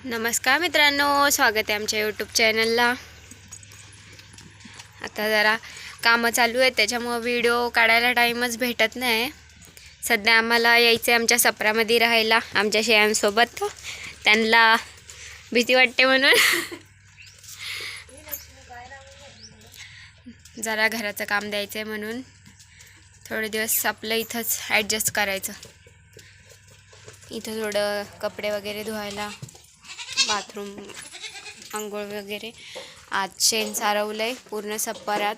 नमस्कार मित्रांनो, स्वागत आहे आमच्या यूट्यूब चॅनलला। आता जरा कामं चालू आहेत त्याच्यामुळे व्हिडिओ काढायला टाईमच भेटत नाही। सध्या आम्हाला यायचं आमच्या सप्रामध्ये राहायला आमच्या शेळ्यांसोबत। त्यांना भीती वाटते म्हणून जरा घराचं काम द्यायचं म्हणून थोडे दिवस आपलं इथंच ॲडजस्ट करायचं। इथं थोडं कपडे वगैरे धुवायला, बाथरूम, आंघोळ वगैरे। आज शेण सारवलंय पूर्ण सप्पारात,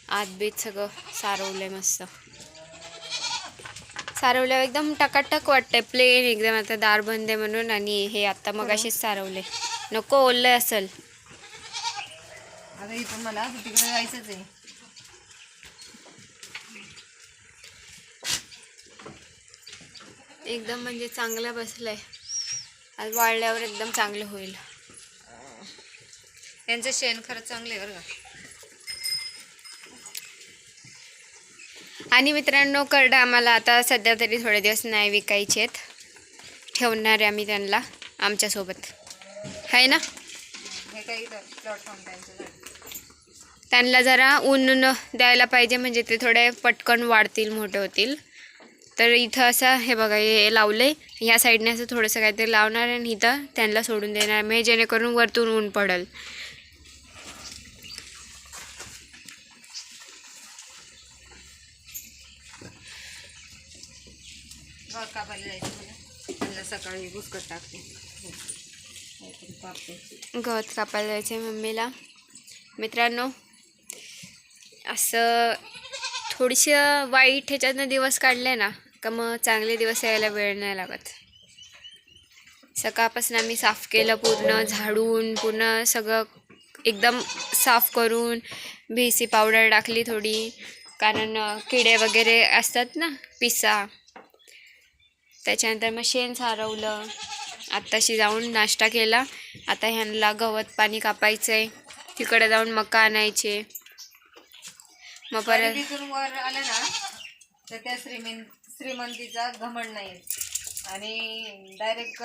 आत बीत सगळं सारवलंय, मस्त सारवलं, एकदम टकाटक वाटतंय, प्लेन एकदम। आता दार बंद आहे म्हणून, आणि हे आता मग अशीच सारवले, नको ओललंय असेल। आता इथं मला तिकडे जायचंच आहे। एकदम म्हणजे चांगलं बसलंय, आज वाळल्यावर एकदम चांगलं होईल। यांचं शेण खरंच चांगलं आहे बरं का। आणि मित्रांनो, करडं आम्हाला आता सध्या तरी थोडे दिवस नाही विकायचे आहेत, ठेवणार आहे आम्ही त्यांना आमच्यासोबत, आहे ना। हे काही प्लॅटफॉर्म त्यांना जरा ऊन द्यायला पाहिजे, म्हणजे ते थोडे पटकन वाढतील, मोठे होतील। तर इथं असं हे बघा, हे लावलंय, ह्या साईडने असं थोडंसं काहीतरी लावणार आणि इथं त्यांना सोडून देणार मी, जेणेकरून वरतून ऊन पडेल। गवत कापायला जायचं, त्यांना सकाळी बुसकट टाकते, गवत कापायला जायचं आहे मम्मीला। मित्रांनो, असं थोडीशी वाईट ह्याच्यातनं दिवस काढले ना का मग चांगले दिवस यायला वेळ नाही लागत। सकाळपासून आम्ही साफ केलं, पूर्ण झाडून, पूर्ण सगळं एकदम साफ करून BC पावडर टाकली थोडी, कारण किडे वगैरे असतात ना, पिसा। त्याच्यानंतर मग शेण सारवलं, आत्ताशी जाऊन नाश्ता केला। आता ह्यांना गवत पाणी कापायचं आहे, तिकडे जाऊन मका आणायचे। मग परत तिथून वर आलं ना तर त्या श्रीमंतीचा घमंड नाही, आणि डायरेक्ट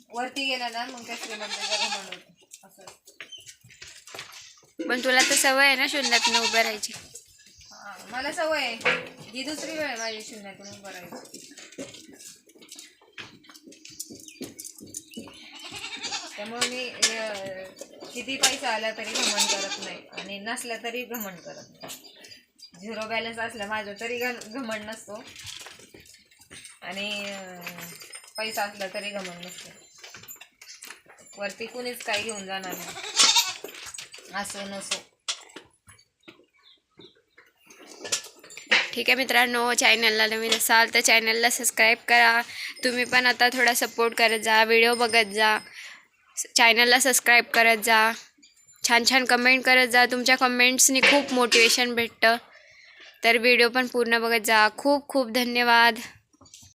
वरती गेला ना मग त्या श्रीमंतीचा घमंड होतो असं। पण तुला तर सवय आहे ना शून्यातनं उभं राहायची। मला सवय आहे, ही दुसरी वेळ आहे माझी शून्यातून उभं राहायची। त्यामुळे मी किती पैसा आला तरी घमंड करत नाही, आणि नसला तरी घमंड करत नाही। झिरो बॅलन्स असला माझा तरी घमंड नसतो, आणि पैसा असला तरी घमंड नसतो। वरती कुणीच काही घेऊन जाणार नाही, असो नसो। ठीक आहे मित्रांनो, चॅनलला नवीन असाल तर चॅनलला सबस्क्राईब करा। तुम्ही पण आता थोडा सपोर्ट करत जा, व्हिडिओ बघत जा, चॅनलला सबस्क्राईब करत जा, छान छान कमेंट करत जा। तुमच्या कमेंट्सनी खूप मोटिवेशन भेटतं, तर व्हिडिओ पण पूर्ण बघत जा। खूप खूप धन्यवाद।